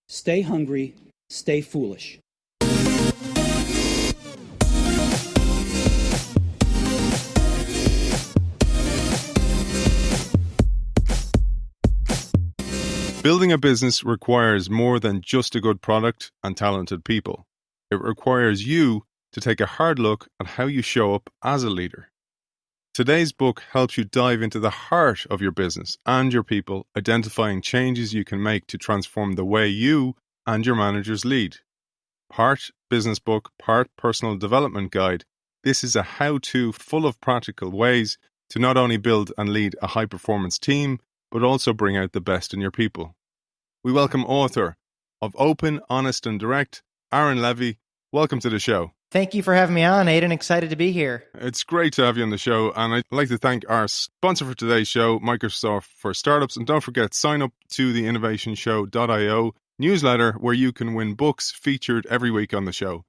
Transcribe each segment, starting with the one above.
Stay hungry, stay foolish. Building a business requires more than just a good product and talented people. It requires you to take a hard look at how you show up as a leader. Today's book helps you dive into the heart of your business and your people, identifying changes you can make to transform the way you and your managers lead. Part business book, part personal development guide, this is a how-to full of practical ways to not only build and lead a high-performance team, but also bring out the best in your people. We welcome author of Open, Honest and Direct, Aidan Levy. Welcome to the show. Thank you for having me on, Aidan. Excited to be here. It's great to have you on the show, and I'd like to thank our sponsor for today's show, Microsoft for Startups. And don't forget, sign up to the innovationshow.io newsletter where you can win books featured every week on the show.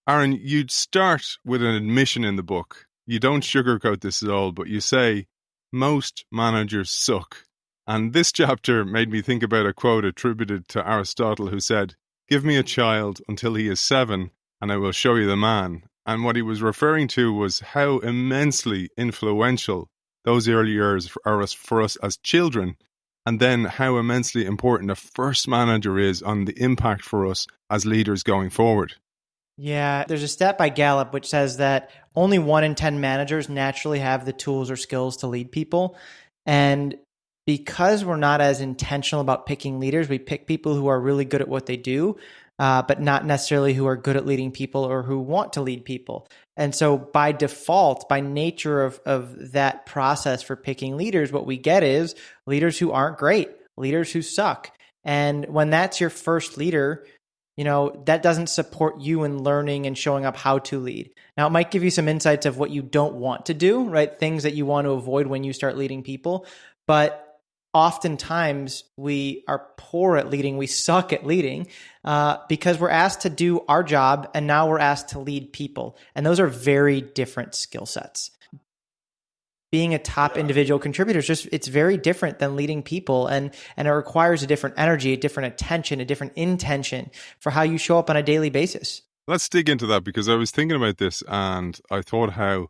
Aidan, you'd start with an admission in the book. You don't sugarcoat this at all, but you say, most managers suck. And this chapter made me think about a quote attributed to Aristotle who said, "Give me a child until he is 7 and I will show you the man." And what he was referring to was how immensely influential those early years are for us as children, and then how immensely important a first manager is on the impact for us as leaders going forward. Yeah, there's a stat by Gallup which says that only 1 in 10 managers naturally have the tools or skills to lead people. And because we're not as intentional about picking leaders, we pick people who are really good at what they do, but not necessarily who are good at leading people or who want to lead people. And so by default, by nature of that process for picking leaders, what we get is leaders who aren't great, leaders who suck. And when that's your first leader, that doesn't support you in learning and showing up how to lead. Now, it might give you some insights of what you don't want to do, right? Things that you want to avoid when you start leading people. But oftentimes we are poor at leading. We suck at leading because we're asked to do our job and now we're asked to lead people. And those are very different skill sets. Being a top individual contributor it's very different than leading people, and it requires a different energy, a different attention, a different intention for how you show up on a daily basis. Let's dig into that, because I was thinking about this and I thought how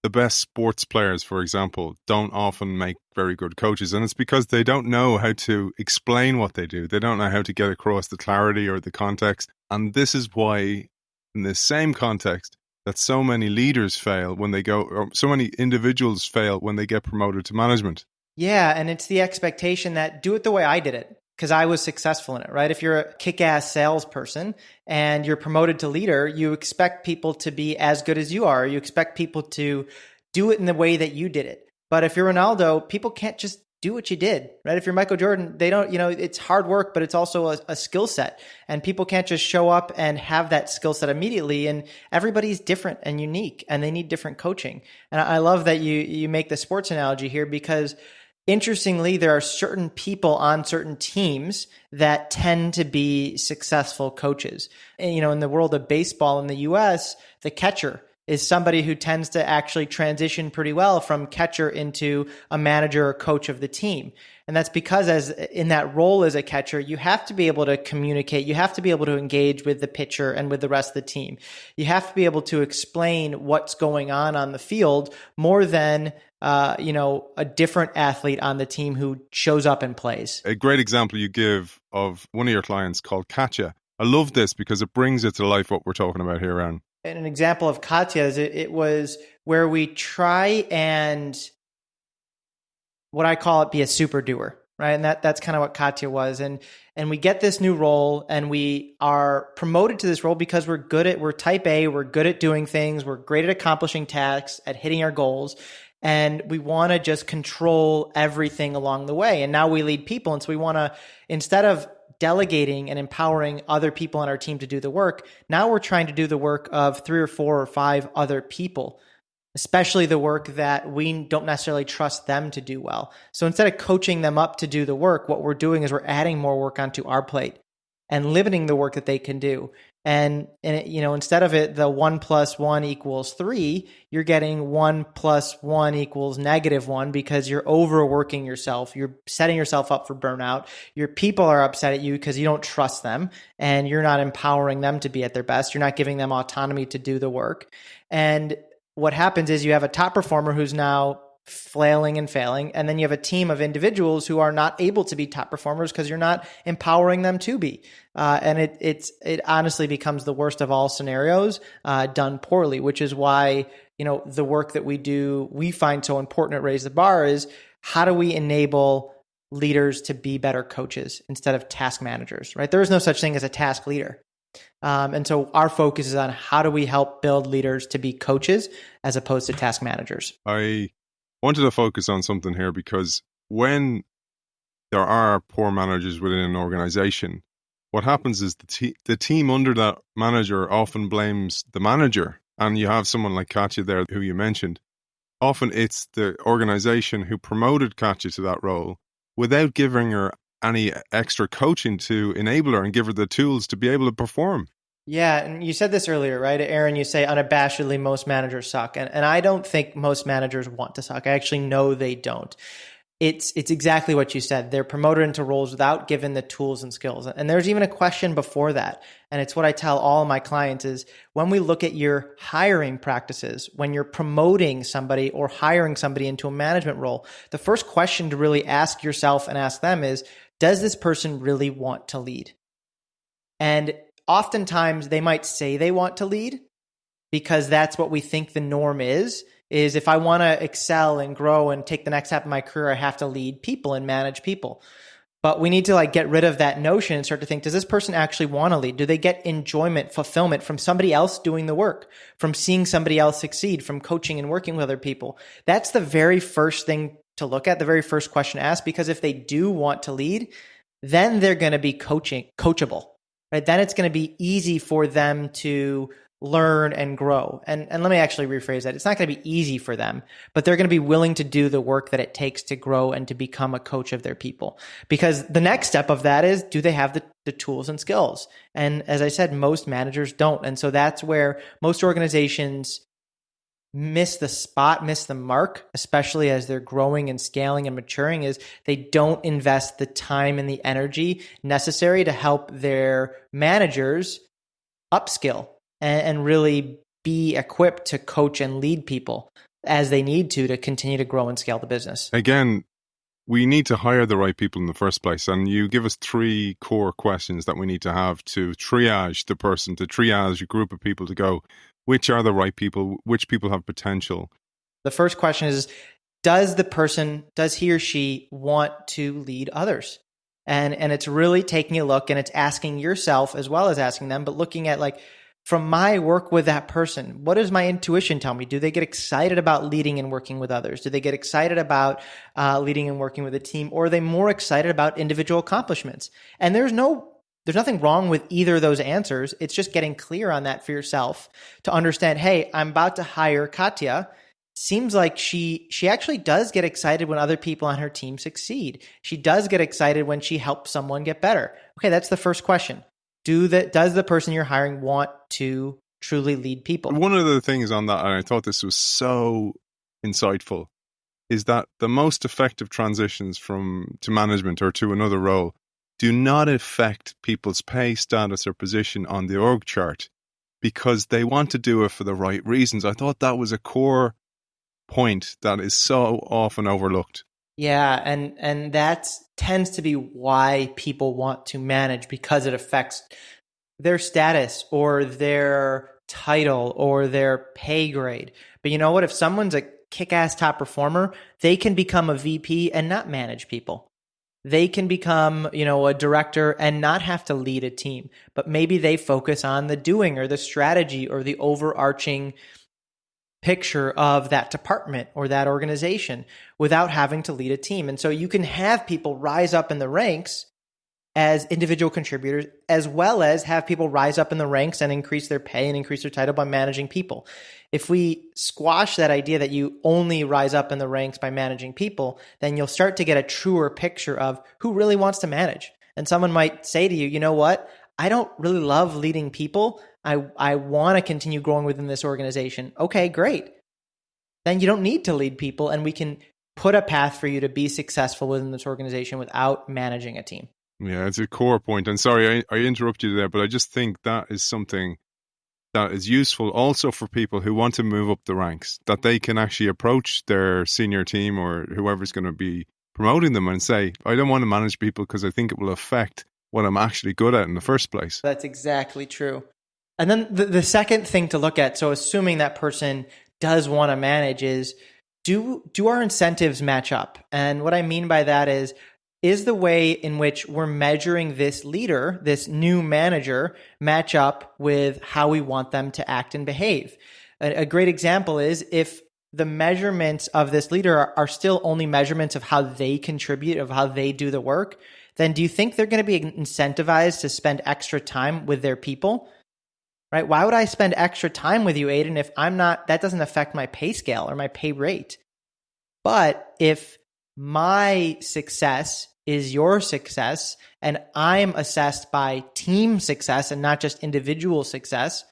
the best sports players, for example, don't often make very good coaches, and it's because they don't know how to explain what they do. They don't know how to get across the clarity or the context, and this is why, in the same context, that so many leaders fail when they go, or so many individuals fail when they get promoted to management. Yeah, and it's the expectation that do it the way I did it because I was successful in it, right? If you're a kick-ass salesperson and you're promoted to leader, you expect people to be as good as you are. You expect people to do it in the way that you did it. But if you're Ronaldo, people can't just do what you did, right? If you're Michael Jordan, they don't, it's hard work, but it's also a skill set, and people can't just show up and have that skill set immediately. And everybody's different and unique, and they need different coaching. And I love that you make the sports analogy here, because interestingly, there are certain people on certain teams that tend to be successful coaches. And, in the world of baseball in the US, the catcher is somebody who tends to actually transition pretty well from catcher into a manager or coach of the team. And that's because as in that role as a catcher, you have to be able to communicate. You have to be able to engage with the pitcher and with the rest of the team. You have to be able to explain what's going on the field more than a different athlete on the team who shows up and plays. A great example you give of one of your clients called Katya. I love this because it brings it to life what we're talking about here, Aaron. And an example of Katya is it was where we try and what I call it be a super doer, right? And that's kind of what Katya was. And we get this new role and we are promoted to this role because we're type A, we're good at doing things, we're great at accomplishing tasks, at hitting our goals. And we want to just control everything along the way. And now we lead people. And so we want to, instead of delegating and empowering other people on our team to do the work, now we're trying to do the work of 3 or 4 or 5 other people, especially the work that we don't necessarily trust them to do well. So instead of coaching them up to do the work, what we're doing is we're adding more work onto our plate. and limiting the work that they can do. And instead of it, the 1 + 1 = 3, you're getting 1 + 1 = -1 because you're overworking yourself. You're setting yourself up for burnout. Your people are upset at you because you don't trust them and you're not empowering them to be at their best. You're not giving them autonomy to do the work. And what happens is you have a top performer who's now flailing and failing. And then you have a team of individuals who are not able to be top performers because you're not empowering them to be. And it honestly becomes the worst of all scenarios done poorly, which is why, the work that we do, we find so important at Raise the Bar is how do we enable leaders to be better coaches instead of task managers, right? There is no such thing as a task leader. And so our focus is on how do we help build leaders to be coaches as opposed to task managers. I wanted to focus on something here because when there are poor managers within an organization, what happens is the team under that manager often blames the manager. And you have someone like Katya there who you mentioned. Often it's the organization who promoted Katya to that role without giving her any extra coaching to enable her and give her the tools to be able to perform. Yeah, and you said this earlier, right? Aaron, you say unabashedly most managers suck. And I don't think most managers want to suck. I actually know they don't. It's exactly what you said. They're promoted into roles without given the tools and skills. And there's even a question before that. And it's what I tell all of my clients is when we look at your hiring practices, when you're promoting somebody or hiring somebody into a management role, the first question to really ask yourself and ask them is, does this person really want to lead? And oftentimes they might say they want to lead because that's what we think the norm is if I want to excel and grow and take the next step in my career, I have to lead people and manage people. But we need to get rid of that notion and start to think, does this person actually want to lead? Do they get enjoyment, fulfillment from somebody else doing the work, from seeing somebody else succeed, from coaching and working with other people? That's the very first thing to look at, the very first question to ask, because if they do want to lead, then they're going to be coachable, right? Then it's going to be easy for them to learn and grow. And let me actually rephrase that. It's not going to be easy for them, but they're going to be willing to do the work that it takes to grow and to become a coach of their people. Because the next step of that is, do they have the tools and skills? And as I said, most managers don't. And so that's where most organizations miss the spot, miss the mark, especially as they're growing and scaling and maturing, is they don't invest the time and the energy necessary to help their managers upskill and really be equipped to coach and lead people as they need to continue to grow and scale the business. Again, we need to hire the right people in the first place. And you give us 3 core questions that we need to have to triage the person, to triage a group of people to go, which are the right people, which people have potential. The first question is, does he or she want to lead others? And it's really taking a look and it's asking yourself as well as asking them, but looking at from my work with that person, what does my intuition tell me? Do they get excited about leading and working with others? Do they get excited about leading and working with a team? Or are they more excited about individual accomplishments? And there's nothing wrong with either of those answers. It's just getting clear on that for yourself to understand, hey, I'm about to hire Katya. Seems like she actually does get excited when other people on her team succeed. She does get excited when she helps someone get better. Okay, that's the first question. Does the person you're hiring want to truly lead people? One of the things on that, and I thought this was so insightful, is that the most effective transitions to management or to another role do not affect people's pay, status, or position on the org chart because they want to do it for the right reasons. I thought that was a core point that is so often overlooked. Yeah, and that tends to be why people want to manage, because it affects their status or their title or their pay grade. But you know what? If someone's a kick-ass top performer, they can become a VP and not manage people. They can become, a director and not have to lead a team, but maybe they focus on the doing or the strategy or the overarching picture of that department or that organization without having to lead a team. And so you can have people rise up in the ranks as individual contributors, as well as have people rise up in the ranks and increase their pay and increase their title by managing people. If we squash that idea that you only rise up in the ranks by managing people, then you'll start to get a truer picture of who really wants to manage. And someone might say to you, you know what? I don't really love leading people. I want to continue growing within this organization. Okay, great. Then you don't need to lead people, and we can put a path for you to be successful within this organization without managing a team. Yeah, it's a core point. And sorry, I interrupted you there, but I just think that is something that is useful also for people who want to move up the ranks, that they can actually approach their senior team or whoever's going to be promoting them and say, I don't want to manage people because I think it will affect what I'm actually good at in the first place. That's exactly true. And then the second thing to look at, so assuming that person does want to manage, is do our incentives match up? And what I mean by that is the way in which we're measuring this leader, this new manager, match up with how we want them to act and behave? A great example is if the measurements of this leader are still only measurements of how they contribute, of how they do the work, then do you think they're going to be incentivized to spend extra time with their people? Right? Why would I spend extra time with you, Aidan, if that doesn't affect my pay scale or my pay rate? But if my success is your success and I'm assessed by team success and not just individual success,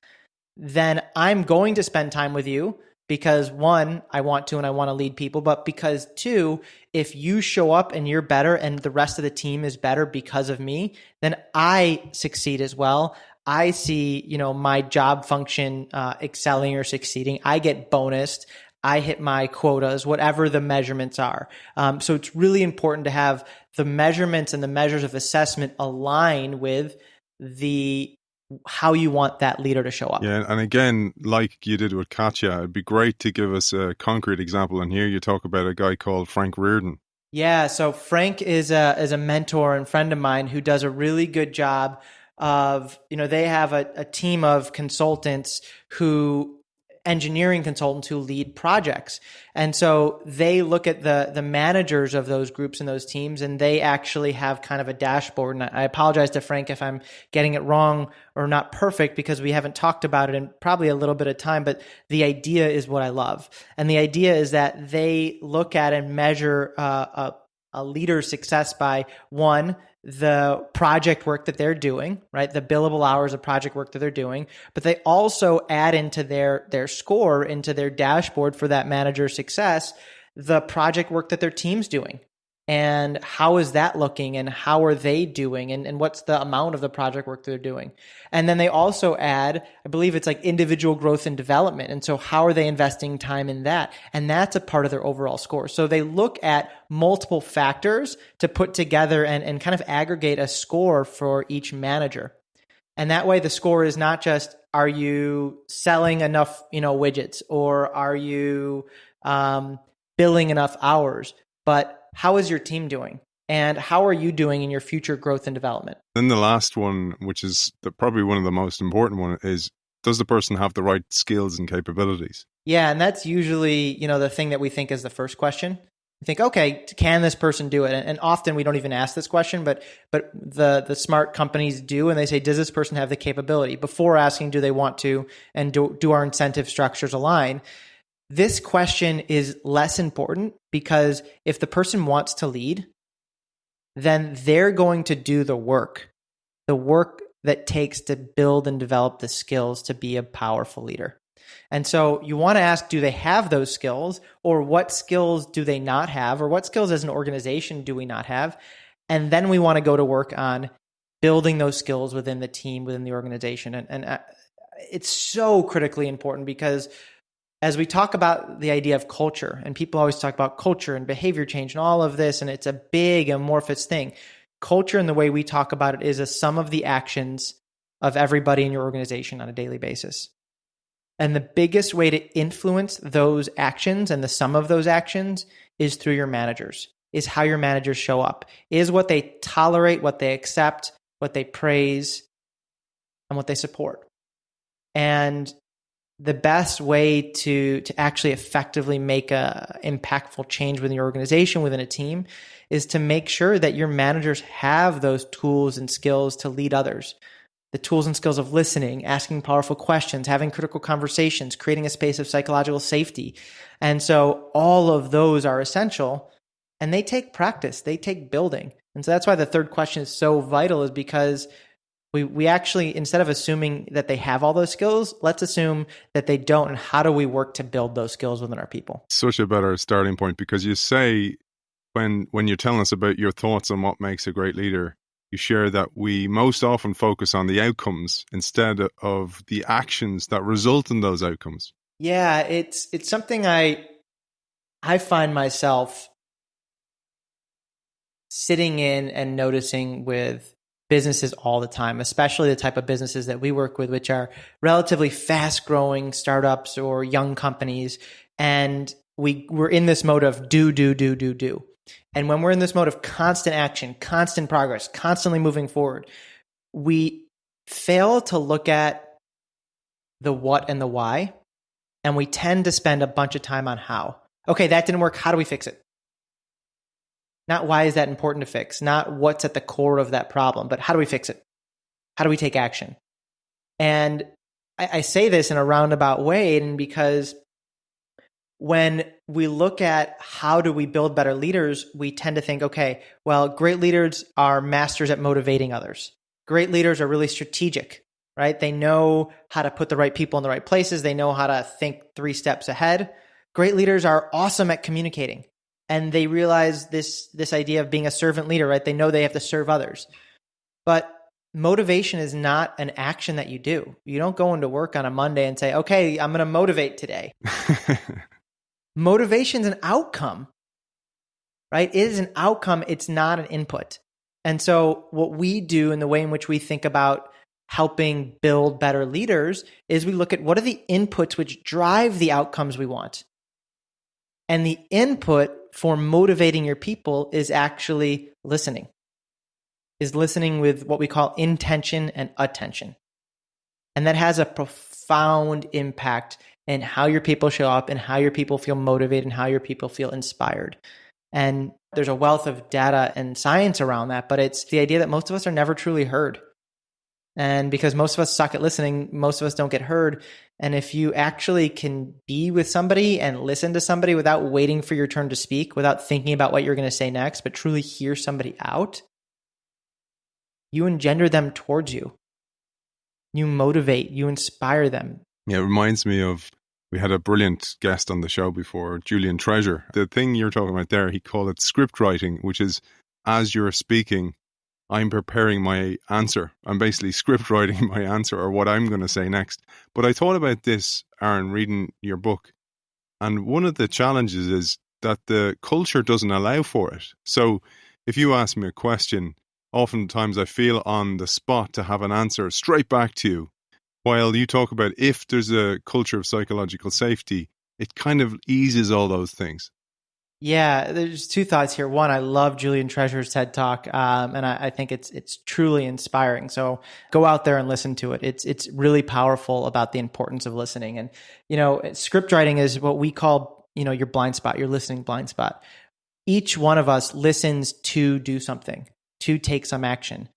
then I'm going to spend time with you because one, I want to and I want to lead people, but because two, if you show up and you're better and the rest of the team is better because of me, then I succeed as well. I see, my job function excelling or succeeding. I get bonused. I hit my quotas, whatever the measurements are. So it's really important to have the measurements and the measures of assessment align with how you want that leader to show up. Yeah, and again, like you did with Katya, it'd be great to give us a concrete example. And here you talk about a guy called Frank Reardon. Yeah, so Frank is a mentor and friend of mine who does a really good job of, they have a team of engineering consultants who lead projects. And so they look at the managers of those groups and those teams, and they actually have kind of a dashboard. And I apologize to Frank if I'm getting it wrong or not perfect, because we haven't talked about it in probably a little bit of time, but the idea is what I love. And the idea is that they look at and measure a leader's success by, one, the project work that they're doing, right? The billable hours of project work that they're doing, but they also add into their score, into their dashboard for that manager's success, the project work that their team's doing. And how is that looking, and how are they doing, and what's the amount of the project work they're doing? And then they also add, I believe it's like individual growth and development. And so how are they investing time in that? And that's a part of their overall score. So they look at multiple factors to put together and kind of aggregate a score for each manager. And that way the score is not just, are you selling enough, widgets, or are you billing enough hours, but how is your team doing? And how are you doing in your future growth and development? Then the last one, which is probably one of the most important one, is, does the person have the right skills and capabilities? Yeah, and that's usually, the thing that we think is the first question. We think, okay, can this person do it? And often we don't even ask this question, but the smart companies do, and they say, does this person have the capability? Before asking, do they want to, and do our incentive structures align? This question is less important, because if the person wants to lead, then they're going to do the work that takes to build and develop the skills to be a powerful leader. And so you want to ask, do they have those skills, or what skills do they not have, or what skills as an organization do we not have? And then we want to go to work on building those skills within the team, within the organization. And it's so critically important, because as we talk about the idea of culture, and people always talk about culture and behavior change and all of this, and it's a big amorphous thing. Culture, and the way we talk about it, is a sum of the actions of everybody in your organization on a daily basis. And the biggest way to influence those actions and the sum of those actions is through your managers, is how your managers show up, is what they tolerate, what they accept, what they praise, and what they support. And the best way to actually effectively make a impactful change within your organization, within a team, is to make sure that your managers have those tools and skills to lead others. The tools and skills of listening, asking powerful questions, having critical conversations, creating a space of psychological safety. And so all of those are essential. And they take practice, they take building. And so that's why the third question is so vital, is because we actually, instead of assuming that they have all those skills, let's assume that they don't. And how do we work to build those skills within our people? Such a better starting point, because you say, when you're telling us about your thoughts on what makes a great leader, you share that we most often focus on the outcomes instead of the actions that result in those outcomes. Yeah, it's something I find myself sitting in and noticing with businesses all the time, especially the type of businesses that we work with, which are relatively fast-growing startups or young companies. And we're in this mode of do. And when we're in this mode of constant action, constant progress, constantly moving forward, we fail to look at the what and the why. And we tend to spend a bunch of time on how. Okay, that didn't work. How do we fix it? Not why is that important to fix, not what's at the core of that problem, but how do we fix it? How do we take action? And I say this in a roundabout way, and because when we look at how do we build better leaders, we tend to think, okay, well, great leaders are masters at motivating others. Great leaders are really strategic, right? They know how to put the right people in the right places. They know how to think 3 steps ahead. Great leaders are awesome at communicating. And they realize this idea of being a servant leader, right? They know they have to serve others. But motivation is not an action that you do. You don't go into work on a Monday and say, okay, I'm going to motivate today. Motivation is an outcome, right? It is an outcome. It's not an input. And so what we do, and the way in which we think about helping build better leaders, is we look at what are the inputs which drive the outcomes we want. And the input for motivating your people is actually listening, is listening with what we call intention and attention. And that has a profound impact in how your people show up and how your people feel motivated and how your people feel inspired. And there's a wealth of data and science around that, but it's the idea that most of us are never truly heard. And because most of us suck at listening, most of us don't get heard. And if you actually can be with somebody and listen to somebody without waiting for your turn to speak, without thinking about what you're going to say next, but truly hear somebody out, you engender them towards you. You motivate, you inspire them. Yeah, it reminds me of, we had a brilliant guest on the show before, Julian Treasure. The thing you're talking about there, he called it script writing, which is as you're speaking, I'm preparing my answer. I'm basically script writing my answer, or what I'm going to say next. But I thought about this, Aaron, reading your book. And one of the challenges is that the culture doesn't allow for it. So if you ask me a question, oftentimes I feel on the spot to have an answer straight back to you. While you talk about if there's a culture of psychological safety, it kind of eases all those things. Yeah, there's 2 thoughts here. One, I love Julian Treasure's TED Talk, and I think it's truly inspiring. So go out there and listen to it. It's really powerful about the importance of listening. And script writing is what we call your blind spot, your listening blind spot. Each one of us listens to do something, to take some action,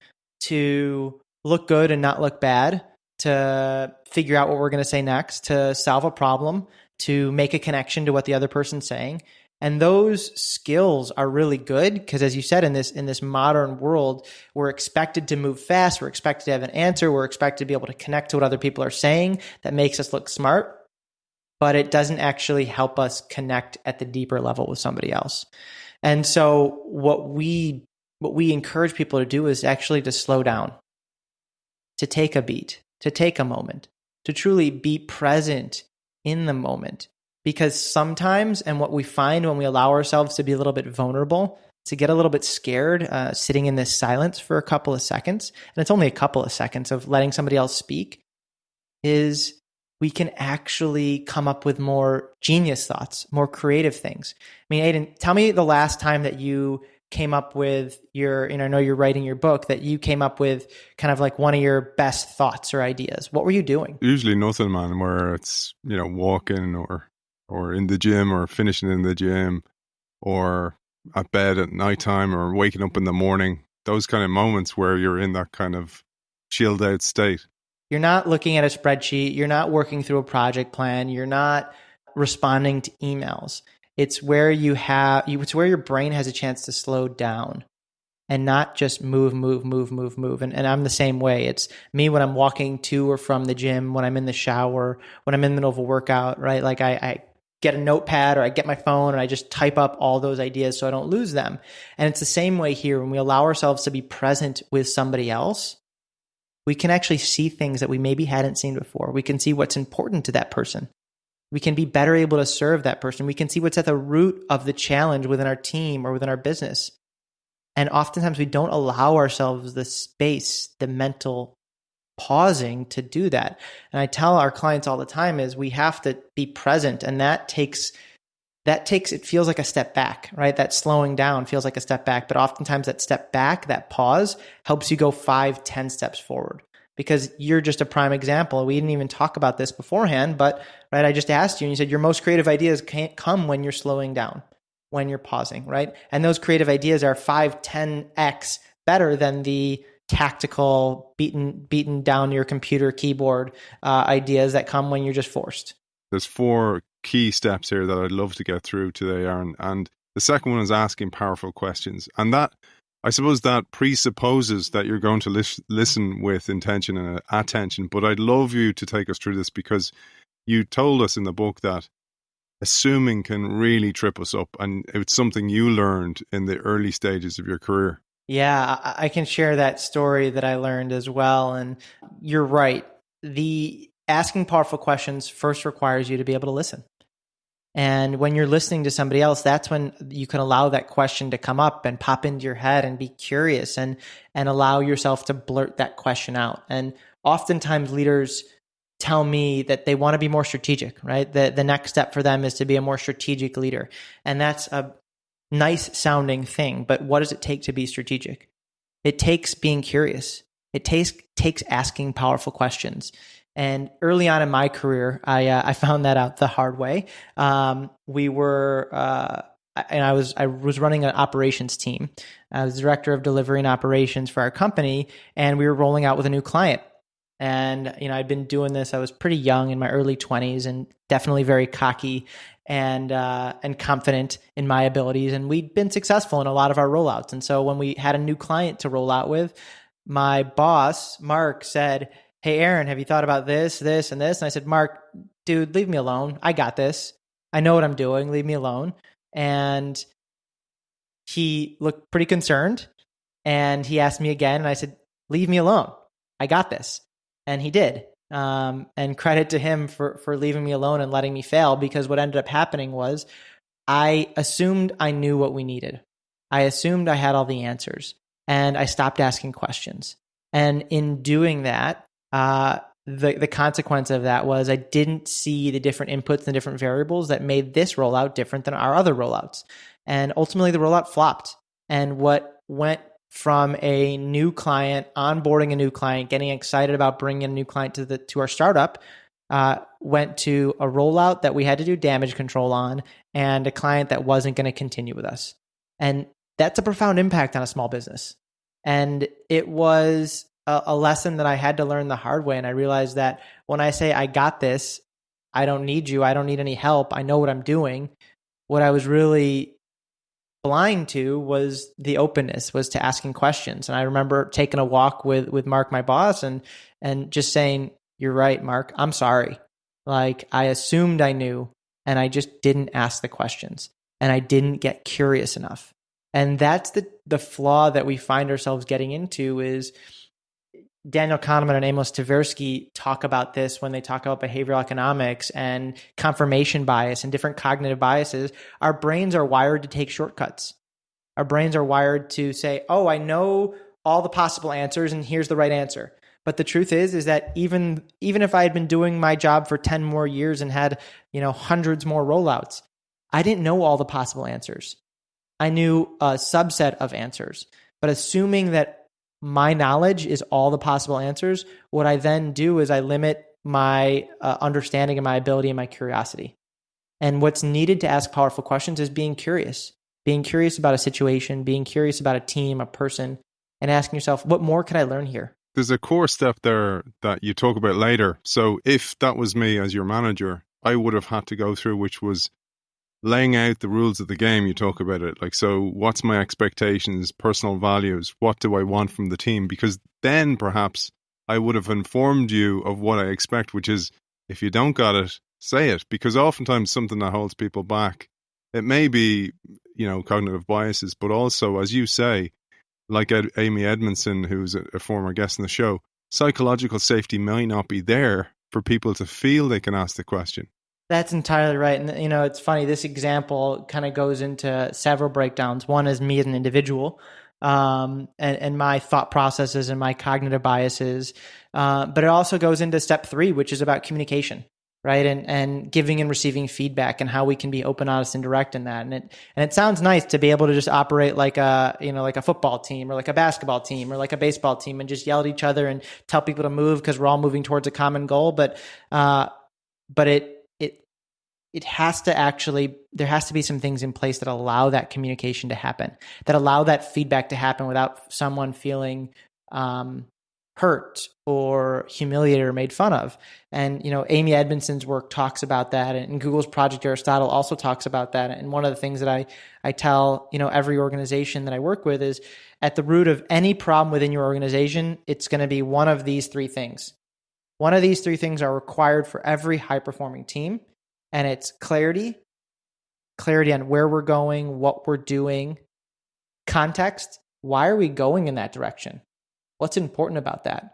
to look good and not look bad, to figure out what we're going to say next, to solve a problem, to make a connection to what the other person's saying. And those skills are really good because, as you said, in this modern world, we're expected to move fast. We're expected to have an answer. We're expected to be able to connect to what other people are saying. That makes us look smart, but it doesn't actually help us connect at the deeper level with somebody else. And so what we encourage people to do is actually to slow down, to take a beat, to take a moment, to truly be present in the moment. Because sometimes, and what we find when we allow ourselves to be a little bit vulnerable, to get a little bit scared, sitting in this silence for a couple of seconds, and it's only a couple of seconds of letting somebody else speak, is we can actually come up with more genius thoughts, more creative things. I mean, Aidan, tell me the last time that you came up with I know you're writing your book, that you came up with kind of like one of your best thoughts or ideas. What were you doing? Usually nothing, man, where it's, walking or in the gym or finishing in the gym or at bed at nighttime or waking up in the morning. Those kind of moments where you're in that kind of chilled out state. You're not looking at a spreadsheet. You're not working through a project plan. You're not responding to emails. It's where it's where your brain has a chance to slow down and not just move. And I'm the same way. It's me when I'm walking to or from the gym, when I'm in the shower, when I'm in the middle of a workout, right? Like I get a notepad or I get my phone and I just type up all those ideas so I don't lose them. And it's the same way here. When we allow ourselves to be present with somebody else, we can actually see things that we maybe hadn't seen before. We can see what's important to that person. We can be better able to serve that person. We can see what's at the root of the challenge within our team or within our business. And oftentimes we don't allow ourselves the space, the mental pausing to do that. And I tell our clients all the time is we have to be present. And that takes, it feels like a step back, right? That slowing down feels like a step back. But oftentimes that step back, that pause helps you go 5, 10 steps forward. Because you're just a prime example. We didn't even talk about this beforehand, but right, I just asked you and you said your most creative ideas can't come when you're slowing down, when you're pausing, right? And those creative ideas are 5, 10x better than the tactical beaten down your computer keyboard ideas that come when you're just forced. There's 4 key steps here that I'd love to get through today, Aaron. And the second one is asking powerful questions. And that, I suppose that presupposes that you're going to listen with intention and attention. But I'd love you to take us through this because you told us in the book that assuming can really trip us up. And it's something you learned in the early stages of your career. Yeah, I can share that story that I learned as well. And you're right. The asking powerful questions first requires you to be able to listen. And when you're listening to somebody else, that's when you can allow that question to come up and pop into your head and be curious and allow yourself to blurt that question out. And oftentimes leaders tell me that they want to be more strategic, right? The next step for them is to be a more strategic leader. And that's a nice sounding thing, but what does it take to be strategic? It takes being curious. It takes asking powerful questions. And early on in my career, I found that out the hard way. I was running an operations team. I was director of delivery and operations for our company, and we were rolling out with a new client. And I'd been doing this. I was pretty young in my early 20s, and definitely very cocky and confident in my abilities. And we'd been successful in a lot of our rollouts. And so when we had a new client to roll out with, my boss, Mark, said, "Hey, Aaron, have you thought about this, this, and this?" And I said, "Mark, dude, leave me alone. I got this. I know what I'm doing. Leave me alone." And he looked pretty concerned. And he asked me again. And I said, "Leave me alone. I got this." And he did. And credit to him for leaving me alone and letting me fail, because what ended up happening was I assumed I knew what we needed. I assumed I had all the answers. And I stopped asking questions. And in doing that, the consequence of that was I didn't see the different inputs and the different variables that made this rollout different than our other rollouts. And ultimately the rollout flopped. And what went from a new client, onboarding a new client, getting excited about bringing a new client to our startup, went to a rollout that we had to do damage control on, and a client that wasn't going to continue with us. And that's a profound impact on a small business. And it was a lesson that I had to learn the hard way. And I realized that when I say, "I got this, I don't need you, I don't need any help, I know what I'm doing," what I was really blind to was the openness, was to asking questions. And I remember taking a walk with Mark, my boss, and just saying, "You're right, Mark, I'm sorry. Like, I assumed I knew, and I just didn't ask the questions, and I didn't get curious enough." And that's the flaw that we find ourselves getting into. Is Daniel Kahneman and Amos Tversky talk about this when they talk about behavioral economics and confirmation bias and different cognitive biases. Our brains are wired to take shortcuts. Our brains are wired to say, "Oh, I know all the possible answers and here's the right answer." But the truth is that even if I had been doing my job for 10 more years and had, hundreds more rollouts, I didn't know all the possible answers. I knew a subset of answers. But assuming that my knowledge is all the possible answers, what I then do is I limit my understanding and my ability and my curiosity. And what's needed to ask powerful questions is being curious about a situation, being curious about a team, a person, and asking yourself, what more could I learn here? There's a core step there that you talk about later. So if that was me as your manager, I would have had to go through, which was laying out the rules of the game, you talk about it. Like, so what's my expectations, personal values? What do I want from the team? Because then perhaps I would have informed you of what I expect, which is if you don't got it, say it. Because oftentimes something that holds people back, it may be, cognitive biases, but also, as you say, like Amy Edmondson, who's a former guest in the show, psychological safety may not be there for people to feel they can ask the question. That's entirely right. And, it's funny, this example kind of goes into several breakdowns. One is me as an individual, and my thought processes and my cognitive biases. But it also goes into step 3, which is about communication, right? And giving and receiving feedback and how we can be open, honest, and direct in that. And it sounds nice to be able to just operate like a football team or like a basketball team or like a baseball team and just yell at each other and tell people to move because we're all moving towards a common goal. But it has to actually, there has to be some things in place that allow that communication to happen, that allow that feedback to happen without someone feeling hurt or humiliated or made fun of. And, Amy Edmondson's work talks about that, and Google's Project Aristotle also talks about that. And one of the things that I tell, every organization that I work with is at the root of any problem within your organization, it's going to be one of these 3 things. One of these 3 things are required for every high-performing team. And it's clarity on where we're going, what we're doing, context. Why are we going in that direction? What's important about that?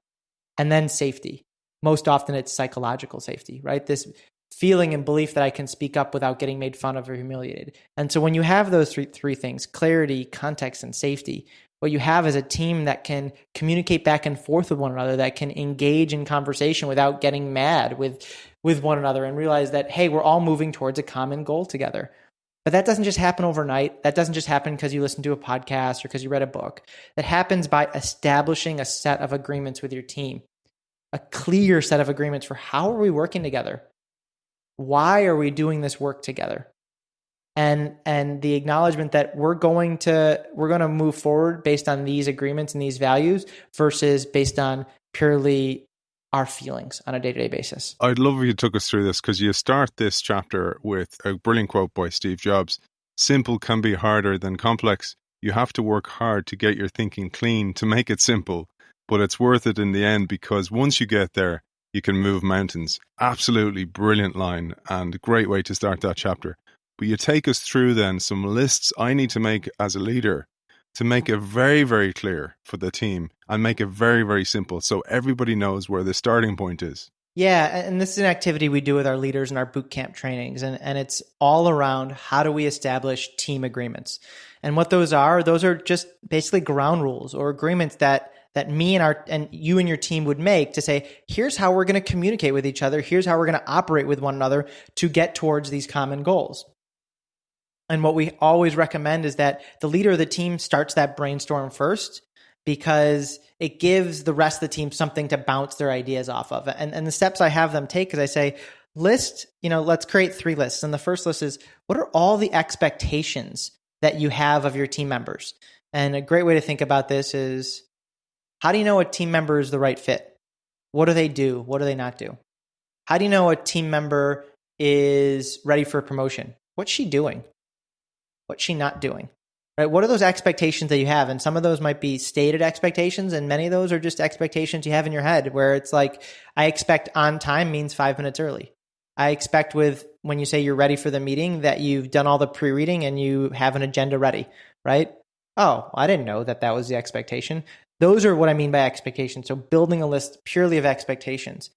And then safety. Most often it's psychological safety, right? This feeling and belief that I can speak up without getting made fun of or humiliated. And so when you have those three things, clarity, context, and safety, what you have is a team that can communicate back and forth with one another, that can engage in conversation without getting mad with one another and realize that, hey, we're all moving towards a common goal together. But that doesn't just happen overnight. That doesn't just happen because you listen to a podcast or because you read a book. That happens by establishing a set of agreements with your team, a clear set of agreements for how are we working together? Why are we doing this work together? And the acknowledgement that we're going to move forward based on these agreements and these values versus based on purely our feelings on a day-to-day basis. I'd love if you took us through this, because you start this chapter with a brilliant quote by Steve Jobs. Simple can be harder than complex. You have to work hard to get your thinking clean to make it simple, but it's worth it in the end, because once you get there, you can move mountains. Absolutely brilliant line and a great way to start that chapter. But you take us through then some lists I need to make as a leader to make it very, very clear for the team and make it very, very simple so everybody knows where the starting point is. Yeah, and this is an activity we do with our leaders in our boot camp trainings, and it's all around how do we establish team agreements. And what those are just basically ground rules or agreements that me and you and your team would make to say, here's how we're going to communicate with each other, here's how we're going to operate with one another to get towards these common goals. And what we always recommend is that the leader of the team starts that brainstorm first, because it gives the rest of the team something to bounce their ideas off of. And the steps I have them take is I say, let's create 3 lists. And the first list is, what are all the expectations that you have of your team members? And a great way to think about this is, how do you know a team member is the right fit? What do they do? What do they not do? How do you know a team member is ready for a promotion? What's she doing? What's she not doing? Right? What are those expectations that you have? And some of those might be stated expectations, and many of those are just expectations you have in your head, where it's like, I expect on time means 5 minutes early. I expect when you say you're ready for the meeting that you've done all the pre-reading and you have an agenda ready, right? Oh, I didn't know that was the expectation. Those are what I mean by expectations. So building a list purely of expectations.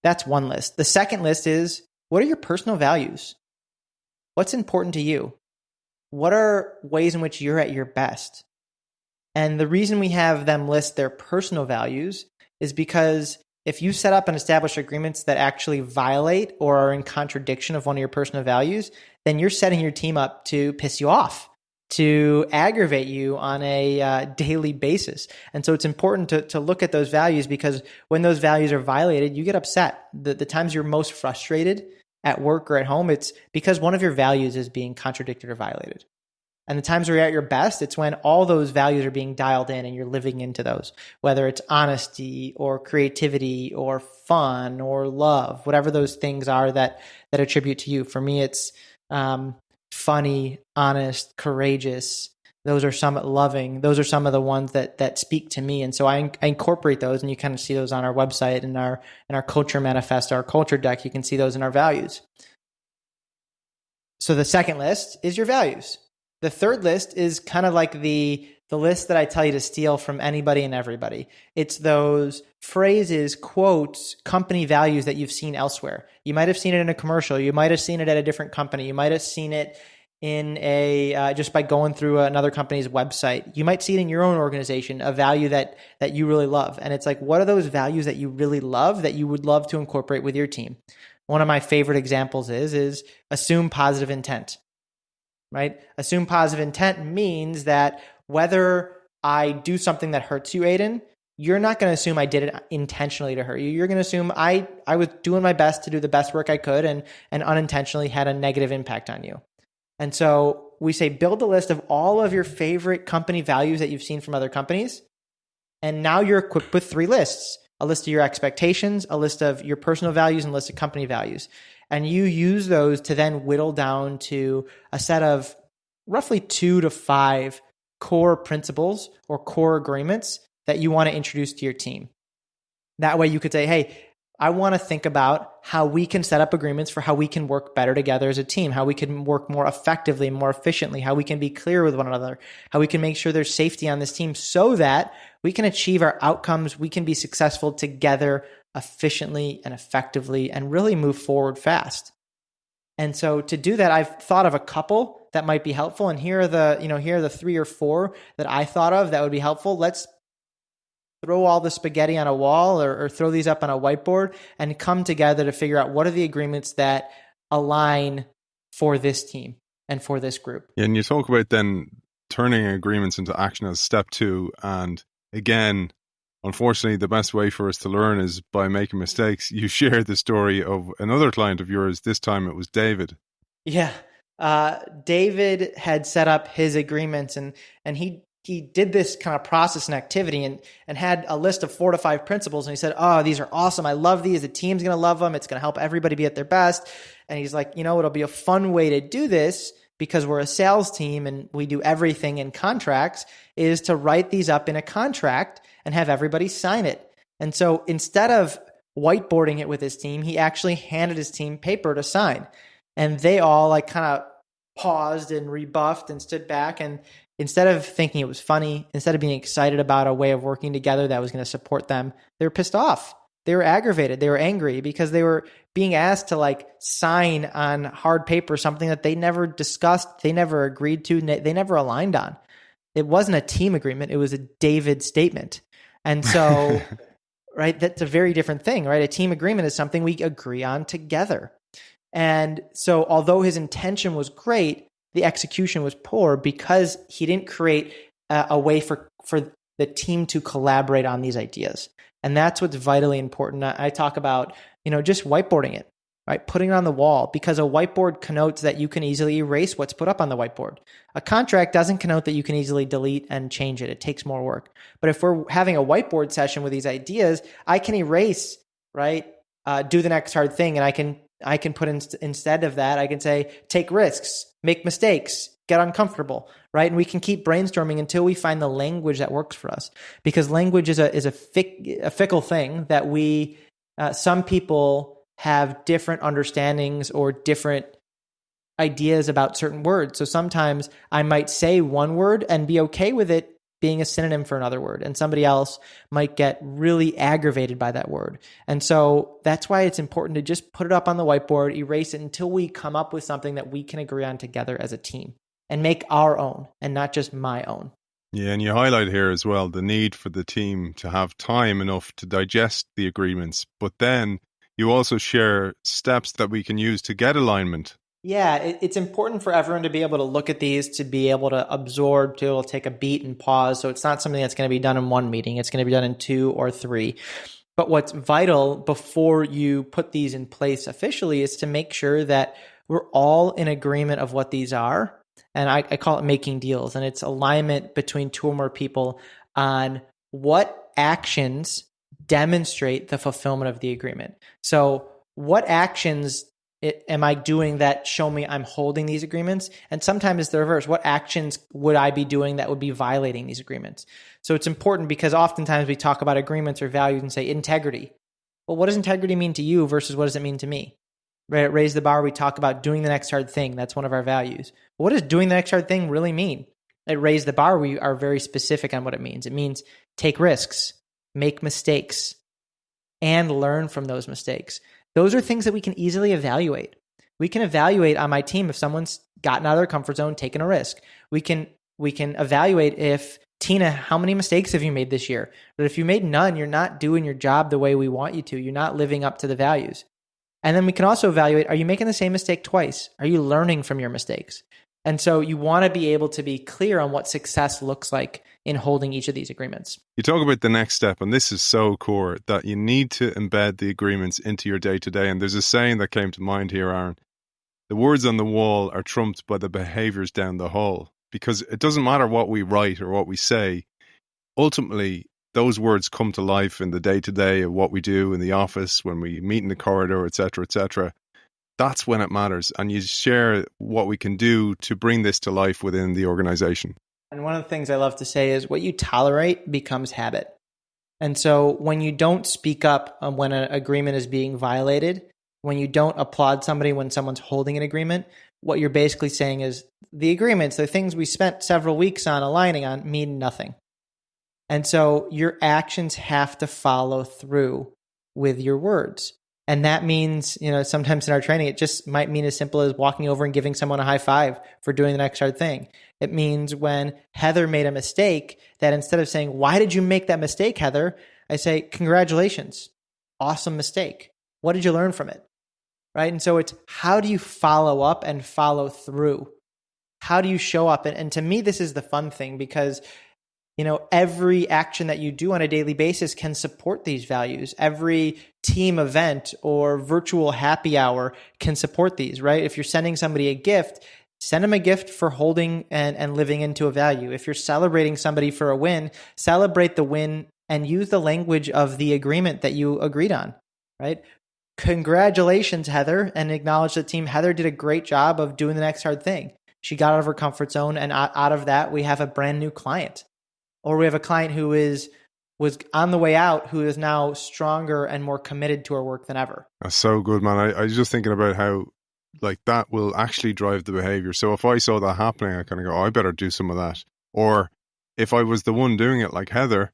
That's one list. The second list is, what are your personal values? What's important to you? What are ways in which you're at your best? And the reason we have them list their personal values is because if you set up and establish agreements that actually violate or are in contradiction of one of your personal values, then you're setting your team up to piss you off, to aggravate you on a daily basis. And so it's important to look at those values, because when those values are violated, you get upset. The times you're most frustrated at work or at home, it's because one of your values is being contradicted or violated. And the times where you're at your best, it's when all those values are being dialed in and you're living into those, whether it's honesty or creativity or fun or love, whatever those things are that attribute to you. For me, it's funny, honest, courageous. Those are some loving. Those are some of the ones that speak to me. And so I incorporate those, and you kind of see those on our website and our culture manifest, our culture deck. You can see those in our values. So the second list is your values. The third list is kind of like the list that I tell you to steal from anybody and everybody. It's those phrases, quotes, company values that you've seen elsewhere. You might have seen it in a commercial. You might have seen it at a different company. You might have seen it in just by going through another company's website. You might see it in your own organization, a value that you really love. And it's like, what are those values that you really love that you would love to incorporate with your team? One of my favorite examples is assume positive intent, right? Assume positive intent means that whether I do something that hurts you, Aidan, you're not going to assume I did it intentionally to hurt you. You're going to assume I was doing my best to do the best work I could and unintentionally had a negative impact on you. And so we say, build a list of all of your favorite company values that you've seen from other companies. And now you're equipped with 3 lists, a list of your expectations, a list of your personal values, and a list of company values. And you use those to then whittle down to a set of roughly 2 to 5 core principles or core agreements that you want to introduce to your team. That way you could say, hey, I want to think about how we can set up agreements for how we can work better together as a team, how we can work more effectively, more efficiently, how we can be clear with one another, how we can make sure there's safety on this team so that we can achieve our outcomes, we can be successful together efficiently and effectively and really move forward fast. And so to do that, I've thought of a couple that might be helpful. And here are the 3 or 4 that I thought of that would be helpful. Let's throw all the spaghetti on a wall or throw these up on a whiteboard and come together to figure out what are the agreements that align for this team and for this group. Yeah, and you talk about then turning agreements into action as step 2. And again, unfortunately, the best way for us to learn is by making mistakes. You shared the story of another client of yours. This time it was David. Yeah. David had set up his agreements and he did this kind of process and activity and had a list of 4 to 5 principles. And he said, oh, these are awesome. I love these. The team's going to love them. It's going to help everybody be at their best. And he's like, it'll be a fun way to do this because we're a sales team and we do everything in contracts is to write these up in a contract and have everybody sign it. And so instead of whiteboarding it with his team, he actually handed his team paper to sign. And they all like kind of paused and rebuffed and stood back. And instead of thinking it was funny, instead of being excited about a way of working together that was going to support them, they were pissed off. They were aggravated. They were angry because they were being asked to like sign on hard paper something that they never discussed, they never agreed to, they never aligned on. It wasn't a team agreement. It was a David statement. And so, right, that's a very different thing, right? A team agreement is something we agree on together. And so although his intention was great, the execution was poor because he didn't create a way for the team to collaborate on these ideas. And that's what's vitally important. I talk about, just whiteboarding it, right? Putting it on the wall because a whiteboard connotes that you can easily erase what's put up on the whiteboard. A contract doesn't connote that you can easily delete and change it. It takes more work. But if we're having a whiteboard session with these ideas, I can erase, right? Do the next hard thing. And I can put instead of that, I can say, take risks, make mistakes, get uncomfortable, right? And we can keep brainstorming until we find the language that works for us. Because language is a fickle thing that some people have different understandings or different ideas about certain words. So sometimes I might say one word and be okay with it being a synonym for another word, and somebody else might get really aggravated by that word. And so that's why it's important to just put it up on the whiteboard, erase it until we come up with something that we can agree on together as a team and make our own and not just my own. Yeah, and you highlight here as well the need for the team to have time enough to digest the agreements, but then you also share steps that we can use to get alignment. Yeah, it's important for everyone to be able to look at these, to be able to absorb, to be able to take a beat and pause. So it's not something that's going to be done in one meeting. It's going to be done in 2 or 3. But what's vital before you put these in place officially is to make sure that we're all in agreement of what these are. And I call it making deals. And it's alignment between 2 or more people on what actions demonstrate the fulfillment of the agreement. So what actions Am I doing that show me I'm holding these agreements? And sometimes it's the reverse. What actions would I be doing that would be violating these agreements? So it's important because oftentimes we talk about agreements or values and say integrity. Well, what does integrity mean to you versus what does it mean to me? Right? At Raise the Bar, we talk about doing the next hard thing. That's one of our values. But what does doing the next hard thing really mean? At Raise the Bar, we are very specific on what it means. It means take risks, make mistakes, and learn from those mistakes. Those are things that we can easily evaluate. We can evaluate on my team if someone's gotten out of their comfort zone, taken a risk. We can evaluate if, Tina, how many mistakes have you made this year? But if you made none, you're not doing your job the way we want you to. You're not living up to the values. And then we can also evaluate, are you making the same mistake twice? Are you learning from your mistakes? And so you want to be able to be clear on what success looks like in holding each of these agreements. You talk about the next step, and this is so core, that you need to embed the agreements into your day-to-day. And there's a saying that came to mind here, Aaron. The words on the wall are trumped by the behaviors down the hall. Because it doesn't matter what we write or what we say. Ultimately, those words come to life in the day-to-day of what we do in the office, when we meet in the corridor, etc., etc. That's when it matters. And you share what we can do to bring this to life within the organization. And one of the things I love to say is what you tolerate becomes habit. And so when you don't speak up when an agreement is being violated, when you don't applaud somebody when someone's holding an agreement, what you're basically saying is the agreements, the things we spent several weeks on aligning on, mean nothing. And so your actions have to follow through with your words. And that means, sometimes in our training, it just might mean as simple as walking over and giving someone a high five for doing the next hard thing. It means when Heather made a mistake, that instead of saying, why did you make that mistake, Heather? I say, congratulations. Awesome mistake. What did you learn from it? Right? And so it's how do you follow up and follow through? How do you show up? And to me, this is the fun thing because every action that you do on a daily basis can support these values. Every team event or virtual happy hour can support these, right? If you're sending somebody a gift, send them a gift for holding and living into a value. If you're celebrating somebody for a win, celebrate the win and use the language of the agreement that you agreed on, right? Congratulations, Heather, and acknowledge the team. Heather did a great job of doing the next hard thing. She got out of her comfort zone, and out of that, we have a brand new client. Or we have a client who was on the way out, who is now stronger and more committed to our work than ever. That's so good, man. I was just thinking about how that will actually drive the behavior. So if I saw that happening, I kind of go, I better do some of that. Or if I was the one doing it like Heather,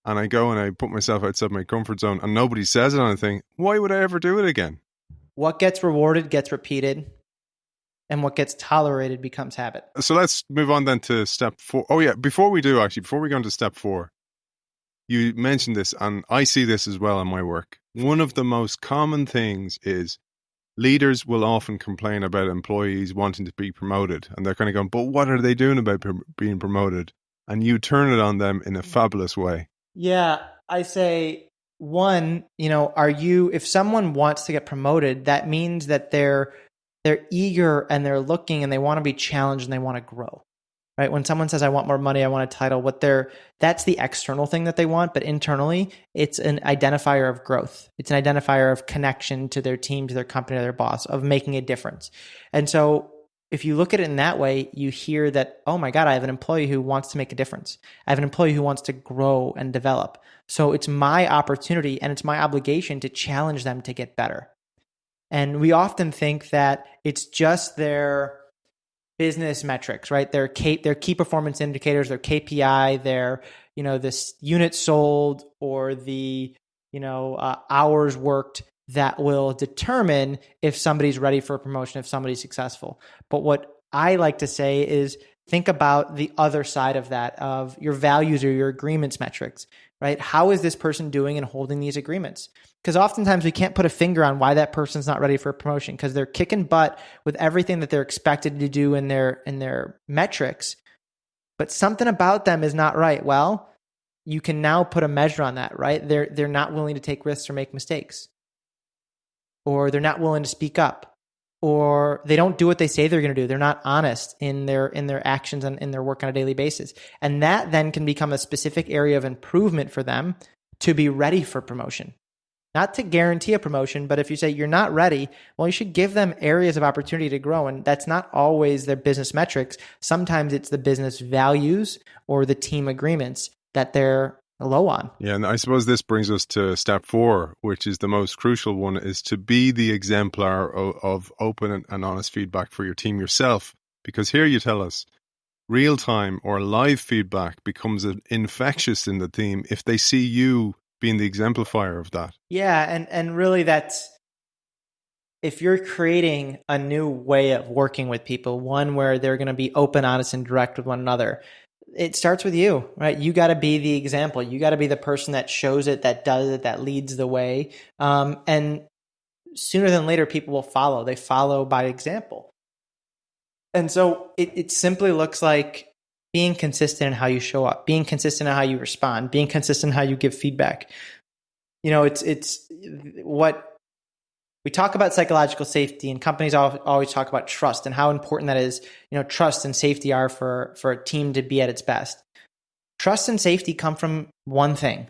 and I go and I put myself outside my comfort zone and nobody says anything, why would I ever do it again? What gets rewarded gets repeated. And what gets tolerated becomes habit. So let's move on then to step 4. Oh yeah, before we go into step 4, you mentioned this, and I see this as well in my work. One of the most common things is leaders will often complain about employees wanting to be promoted. And they're kind of going, but what are they doing about being promoted? And you turn it on them in a fabulous way. Yeah, I say, one, if someone wants to get promoted, that means that they're eager and they're looking and they want to be challenged and they want to grow, right? When someone says, I want more money, I want a title, that's the external thing that they want. But internally, it's an identifier of growth. It's an identifier of connection to their team, to their company, to their boss, of making a difference. And so if you look at it in that way, you hear that, oh my God, I have an employee who wants to make a difference. I have an employee who wants to grow and develop. So it's my opportunity and it's my obligation to challenge them to get better. And we often think that it's just their business metrics, right? Their key performance indicators, their KPI, their, this unit sold or the, hours worked that will determine if somebody's ready for a promotion, if somebody's successful. But what I like to say is think about the other side of that, of your values or your agreements metrics, right? How is this person doing in holding these agreements? Because oftentimes we can't put a finger on why that person's not ready for a promotion because they're kicking butt with everything that they're expected to do in their metrics, but something about them is not right. Well, you can now put a measure on that, right? They're not willing to take risks or make mistakes, or they're not willing to speak up, or they don't do what they say they're going to do. They're not honest in their actions and in their work on a daily basis. And that then can become a specific area of improvement for them to be ready for promotion. not to guarantee a promotion, but if you say you're not ready, well, you should give them areas of opportunity to grow. And that's not always their business metrics. Sometimes it's the business values or the team agreements that they're low on. Yeah, and I suppose this brings us to step 4, which is the most crucial one, is to be the exemplar of open and honest feedback for your team yourself. Because here you tell us, real-time or live feedback becomes infectious in the team if they see you being the exemplifier of that. Yeah, and really that's, if you're creating a new way of working with people, one where they're going to be open, honest, and direct with one another, it starts with you, right? You got to be the example. You got to be the person that shows it, that does it, that leads the way. And sooner than later, people will follow. They follow by example. And so it simply looks like being consistent in how you show up, being consistent in how you respond, being consistent in how you give feedback. You know, it's what we talk about psychological safety, and companies always talk about trust and how important that is. You know, trust and safety are for a team to be at its best. Trust and safety come from one thing.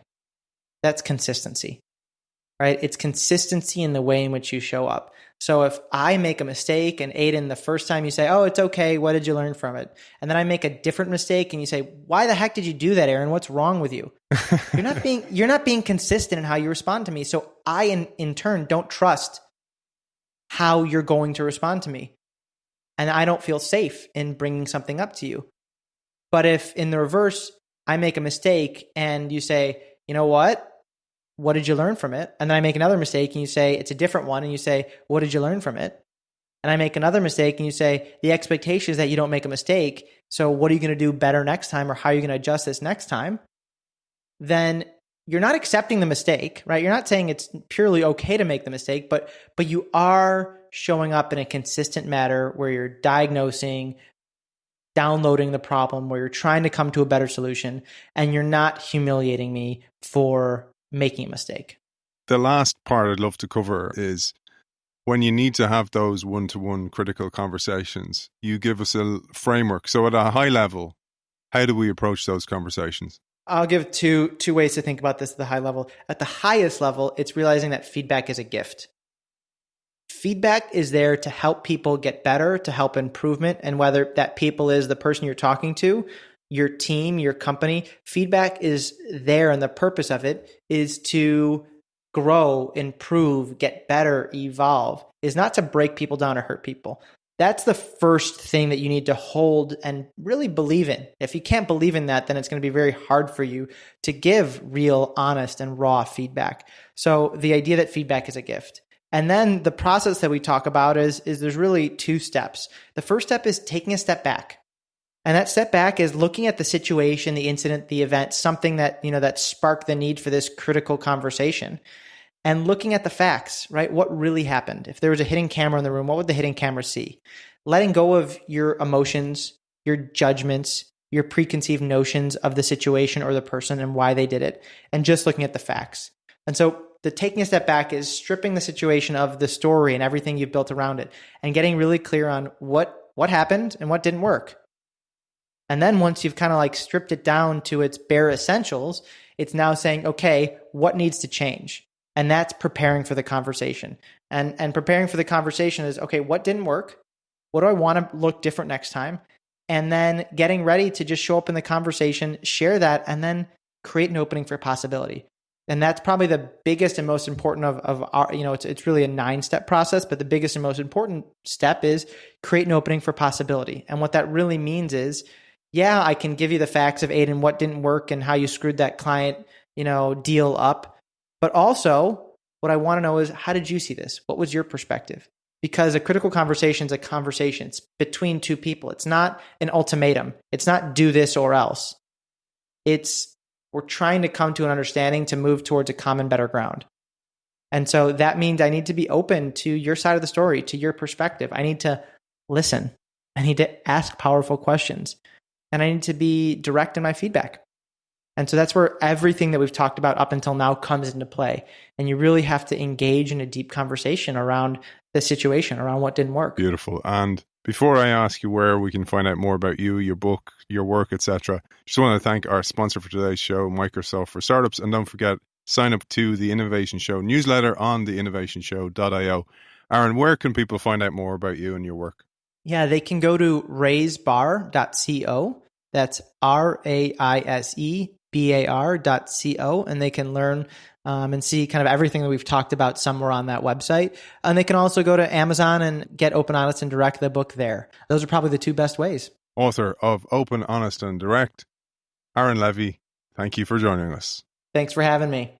That's consistency, right? It's consistency in the way in which you show up. So if I make a mistake and Aidan, the first time you say, oh, it's okay, what did you learn from it? And then I make a different mistake and you say, why the heck did you do that, Aaron? What's wrong with you? You're not being consistent in how you respond to me. So I, in turn, don't trust how you're going to respond to me. And I don't feel safe in bringing something up to you. But if in the reverse, I make a mistake and you say, you know what? What did you learn from it? And then I make another mistake and you say, it's a different one. And you say, what did you learn from it? And I make another mistake and you say, the expectation is that you don't make a mistake. So what are you going to do better next time? Or how are you going to adjust this next time? Then you're not accepting the mistake, right? You're not saying it's purely okay to make the mistake, but you are showing up in a consistent manner where you're diagnosing, downloading the problem, where you're trying to come to a better solution, and you're not humiliating me for making a mistake. The last part I'd love to cover is when you need to have those one-to-one critical conversations, you give us a framework. So at a high level, how do we approach those conversations? I'll give two ways to think about this at the high level. At the highest level, it's realizing that feedback is a gift. Feedback is there to help people get better, to help improvement, and whether that people is the person you're talking to, your team, your company, feedback is there, and the purpose of it is to grow, improve, get better, evolve, is not to break people down or hurt people. That's the first thing that you need to hold and really believe in. If you can't believe in that, then it's going to be very hard for you to give real, honest, and raw feedback. So the idea that feedback is a gift. And then the process that we talk about is there's really 2 steps. The first step is taking a step back. And that step back is looking at the situation, the incident, the event, something that, that sparked the need for this critical conversation, and looking at the facts, right? What really happened? If there was a hidden camera in the room, what would the hidden camera see? Letting go of your emotions, your judgments, your preconceived notions of the situation or the person and why they did it, and just looking at the facts. And so the taking a step back is stripping the situation of the story and everything you've built around it and getting really clear on what happened and what didn't work. And then once you've kind of like stripped it down to its bare essentials, it's now saying, okay, what needs to change? And that's preparing for the conversation. And preparing for the conversation is, okay, what didn't work? What do I want to look different next time? And then getting ready to just show up in the conversation, share that, and then create an opening for possibility. And that's probably the biggest and most important of our, it's really a 9-step process, but the biggest and most important step is create an opening for possibility. And what that really means is, yeah, I can give you the facts of Aidan, what didn't work and how you screwed that client, deal up. But also what I want to know is, how did you see this? What was your perspective? Because a critical conversation is a conversation. It's between 2 people. It's not an ultimatum. It's not do this or else. We're trying to come to an understanding to move towards a common better ground. And so that means I need to be open to your side of the story, to your perspective. I need to listen. I need to ask powerful questions. And I need to be direct in my feedback. And so that's where everything that we've talked about up until now comes into play. And you really have to engage in a deep conversation around the situation, around what didn't work. Beautiful. And before I ask you where we can find out more about you, your book, your work, etc., just want to thank our sponsor for today's show, Microsoft for Startups. And don't forget, sign up to the Innovation Show newsletter on theinnovationshow.io. Aaron, where can people find out more about you and your work? Yeah, they can go to raisebar.co. That's RAISEBAR.co, and they can learn and see kind of everything that we've talked about somewhere on that website. And they can also go to Amazon and get Open, Honest, and Direct, the book there. Those are probably the two best ways. Author of Open, Honest, and Direct, Aaron Levy, thank you for joining us. Thanks for having me.